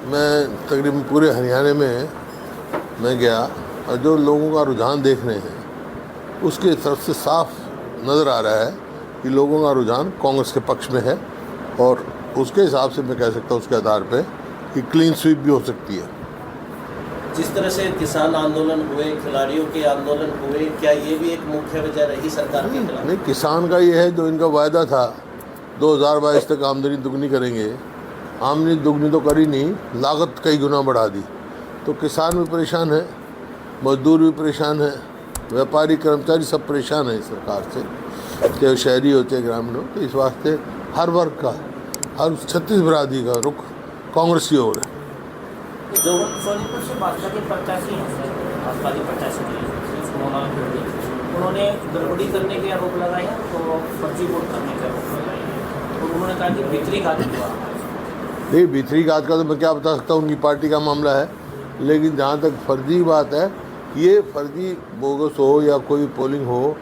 मैं तकरीबन पूरे हरियाणा में मैं गया और जो लोगों का रुझान देख रहे हैं उसके तरफ से साफ नज़र आ रहा है कि लोगों का रुझान कांग्रेस के पक्ष में है और उसके हिसाब से मैं कह सकता हूँ उसके आधार पे कि क्लीन स्वीप भी हो सकती है। जिस तरह से किसान आंदोलन हुए, खिलाड़ियों के आंदोलन हुए, क्या ये भी एक मुख्य वजह रही सरकार के खिलाफ? नहीं, किसान का ये है जो इनका वायदा था 2022 तक आमदनी दुगनी करेंगे, आमदनी दुगनी तो करी नहीं, लागत कई गुना बढ़ा दी। तो किसान भी परेशान है, मजदूर भी परेशान है, व्यापारी कर्मचारी सब परेशान है सरकार से, चाहे शहरी हो चाहे ग्रामीण हो। तो इस वास्ते हर वर्ग का, हर 36 बरादरी का रुख कांग्रेस की ओर है। जो सोनीपत से भाजपा के प्रत्याशी हैं सर, भाजपा के प्रत्याशी उन्होंने गड़बड़ी करने के आरोप लगाए हैं, तो फर्जी वोट करने के आरोप लगाए हैं, और उन्होंने कहा कि भीतरी घात हुआ। नहीं, भीतरी घात का तो मैं क्या बता सकता हूँ, उनकी पार्टी का मामला है। लेकिन जहाँ तक फर्जी बात है, ये फर्जी बोगस हो या कोई पोलिंग हो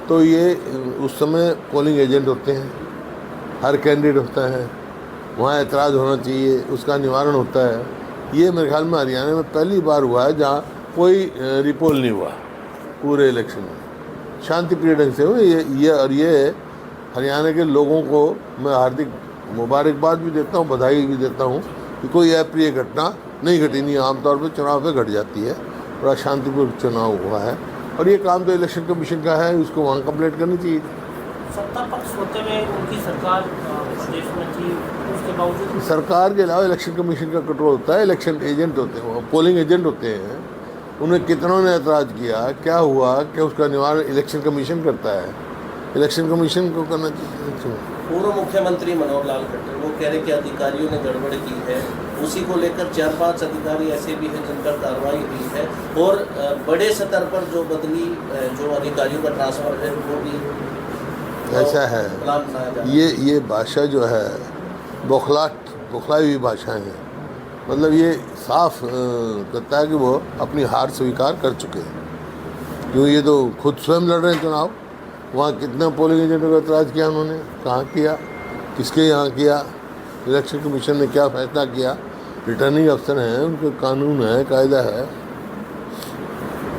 तो ये उस समय पोलिंग एजेंट होते हैं, हर कैंडिडेट होता है, वहाँ एतराज़ होना चाहिए, उसका निवारण होता है। ये मेरे ख्याल में हरियाणा में पहली बार हुआ है जहाँ कोई रिपोल नहीं हुआ पूरे इलेक्शन में, शांतिप्रिय ढंग से हुए। ये हरियाणा के लोगों को मैं हार्दिक मुबारकबाद भी देता हूँ, बधाई भी देता हूँ कि कोई अप्रिय घटना नहीं घटी। नहीं, आमतौर पर चुनाव पे घट जाती है। बड़ा शांतिपूर्ण चुनाव हुआ है और ये काम तो इलेक्शन कमीशन का है, उसको वहाँ कंप्लीट करनी चाहिए। सत्ता पक्ष होते हुए उनकी सरकार प्रदेश में थी, उसके बावजूद सरकार के अलावा इलेक्शन कमीशन का कंट्रोल होता है, इलेक्शन एजेंट होते हैं, वो पोलिंग एजेंट होते हैं। उन्हें कितनों ने ऐतराज़ किया, क्या हुआ कि उसका निवारण इलेक्शन कमीशन करता है, इलेक्शन कमीशन को करना चाहिए। पूर्व मुख्यमंत्री मनोहर लाल खट्टर वो कह रहे कि अधिकारियों ने गड़बड़ की है, उसी को लेकर 4-5 अधिकारी ऐसे भी हैं जिन पर कार्रवाई हुई है, और बड़े स्तर पर जो बदली जो अधिकारियों का ट्रांसफर है वो भी ऐसा है। ये भाषा जो है बौखलाई हुई भाषाएं हैं। मतलब ये साफ कहता है कि वो अपनी हार स्वीकार कर चुके हैं, क्योंकि ये तो खुद स्वयं लड़ रहे हैं चुनाव। वहाँ कितने पोलिंग एजेंटों का एतराज़ किया उन्होंने, कहाँ किया, किसके यहाँ किया, इलेक्शन कमीशन ने क्या फैसला किया, रिटर्निंग अफसर हैं, उनके कानून है, कायदा है।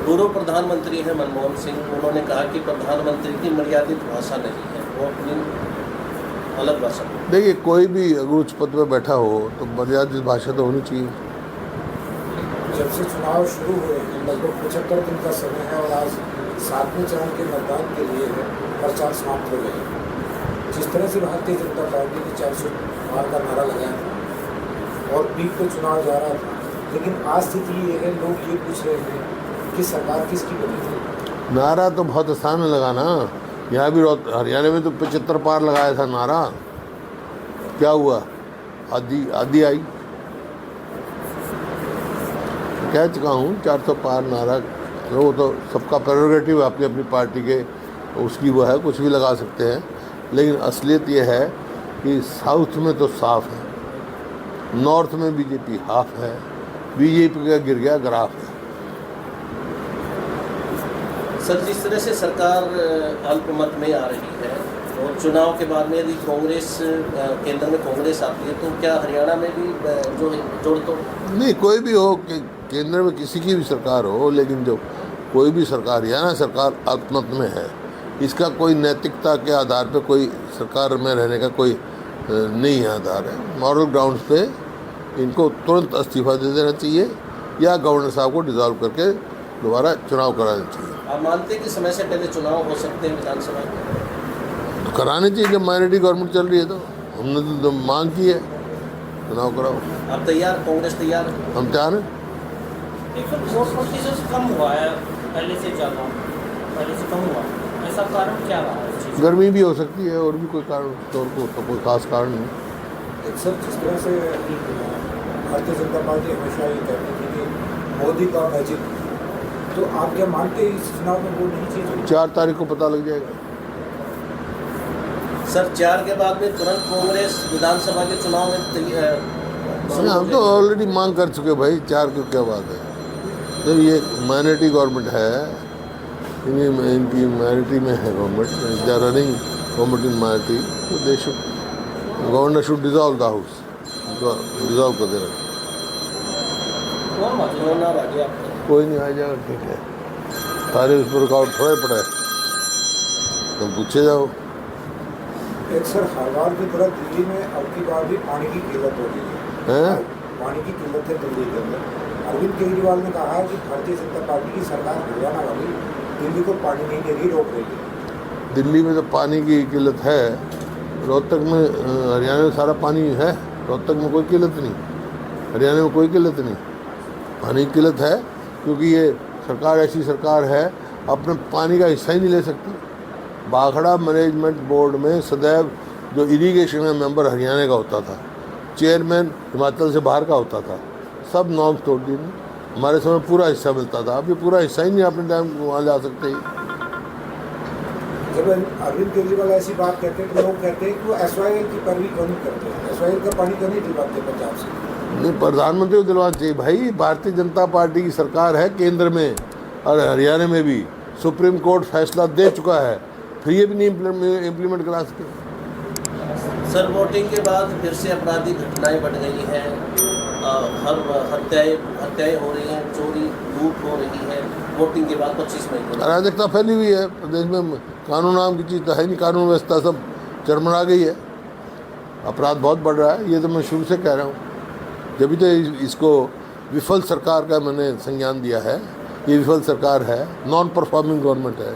पूर्व प्रधानमंत्री हैं मनमोहन सिंह, उन्होंने कहा कि प्रधानमंत्री की मर्यादित भाषा नहीं है, वो अपनी अलग भाषा। देखिए, कोई भी अगर उच्च पद पर बैठा हो तो मर्यादित भाषा तो होनी चाहिए। जब से चुनाव शुरू हुए हैं लगभग 75 दिन का समय है और आज 7वें चरण के मतदान के लिए प्रचार समाप्त हो गए। जिस तरह से भारतीय जनता पार्टी ने 400 पार का नारा लगाया था और पीक पे चुनाव जा रहा था, लेकिन आज स्थिति ये है, लोग ये पूछ रहे हैं कि सरकार किसकी बनी थी। नारा तो बहुत आसान है लगाना, यहाँ भी हरियाणा में तो 75 पार लगाया था नारा, क्या हुआ, आधी आई। कह चुका हूँ 400 पार नारा, वो तो सबका प्रेरोगेटिव है, अपनी अपनी पार्टी के उसकी वो है, कुछ भी लगा सकते हैं। लेकिन असलियत ये है कि साउथ में तो साफ है, नॉर्थ में बीजेपी हाफ है, बीजेपी का गिर गया ग्राफ है। सर, जिस तरह से सरकार अल्पमत में आ रही है और चुनाव के बाद में यदि कांग्रेस केंद्र में कांग्रेस आती है तो क्या हरियाणा में भी जो जोड़ तो नहीं, कोई भी हो कि केंद्र में किसी की भी सरकार हो, लेकिन जो कोई भी सरकार, हरियाणा सरकार अल्पमत में है, इसका कोई नैतिकता के आधार पे कोई सरकार में रहने का कोई नहीं आधार है। मॉरल ग्राउंड्स पे इनको तुरंत इस्तीफा दे देना चाहिए या गवर्नर साहब को डिसॉल्व करके दोबारा चुनाव कराना चाहिए। आप मानते हैं कि समय से पहले चुनाव हो सकते हैं विधानसभा के? तो कराने चाहिए, जब माइनॉरिटी गवर्नमेंट चल रही है तो हमने तो मांग की है, चुनाव कराओ। आप तैयार, कांग्रेस तैयार है? हम तैयार हैं। वोट प्रतिशत कम हुआ है पहले से ज़्यादा, पहले से कम हुआ, ऐसा कारण क्या रहा है? गर्मी भी हो सकती है और भी कोई कारण, तो कोई खास कारण नहीं। सर, जिस तरह से भारतीय जनता पार्टी हमेशा ये कहती थी कि मोदी का मैजिक, तो आप क्या मानते हैं इस चुनाव में वो नहीं चीज़? 4 तारीख को पता लग जाएगा। सर, 4 के बाद में तुरंत कांग्रेस विधानसभा के चुनाव में हम तो ऑलरेडी मांग कर चुके भाई, 4 की क्या बात है। जब ये माइनॉरिटी गवर्नमेंट है, इनकी माइनॉरिटी में है government, they are running government in minority, तो they should, governor should dissolve the house, dissolve कर देना। चुनाव आ गया आपका। कोई नहीं आ जाएगा, ठीक है। सारे उस पर रुकावट थोड़ा ही पड़ा है, तुम पूछे जाओ। एक सर, हर बार की तरह दिल्ली में अब की बार भी पानी की किल्लत हो रही हैं? है। पानी की किल्लत है दिल्ली के अंदर। अरविंद केजरीवाल ने कहा है कि भारतीय जनता पार्टी की सरकार हरियाणा वाली दिल्ली को पानी नहीं दे रही, रोक रही है। दिल्ली में तो पानी की किल्लत है, रोहतक में हरियाणा में सारा पानी है, रोहतक में कोई किल्लत नहीं, हरियाणा में कोई किल्लत नहीं। पानी की किल्लत है क्योंकि ये सरकार ऐसी सरकार है अपने पानी का हिस्सा ही नहीं ले सकती। भाखड़ा मैनेजमेंट बोर्ड में सदैव जो इरिगेशन का मेंबर हरियाणा का होता था, चेयरमैन हिमाचल से बाहर का होता था, सब नॉर्म्स तोड़ दी। हमारे समय पूरा हिस्सा मिलता था, अब ये पूरा हिस्सा ही नहीं अपने टाइम वहाँ ले आ सकते ही। जब अरविंद केजरीवाल ऐसी बात कहते हैं तो लोग कहते हैं कि वो SYL की पैरवी क्यों नहीं करते हैं, SYL का पानी क्यों नहीं दिलवाते पंजाब से। नहीं, प्रधानमंत्री को दिलवाना चाहिए भाई। भारतीय जनता पार्टी की सरकार है केंद्र में और हरियाणा में भी, सुप्रीम कोर्ट फैसला दे चुका है, फिर ये भी नहीं इम्प्लीमेंट करा सके। सर, वोटिंग के बाद फिर से आपराधिक घटनाएं बढ़ गई हैं, हर हत्याएं हो रही हैं, चोरी लूट हो रही है वोटिंग के बाद 25 मई को। अराजकता फैली हुई है प्रदेश में, कानून नाम की चीज़ तो है नहीं, कानून व्यवस्था सब चरमरा गई है, अपराध बहुत बढ़ रहा है। ये तो मैं शुरू से कह रहा हूँ, जब तो इसको विफल सरकार का मैंने संज्ञान दिया है। ये विफल सरकार है, नॉन परफॉर्मिंग गवर्नमेंट है।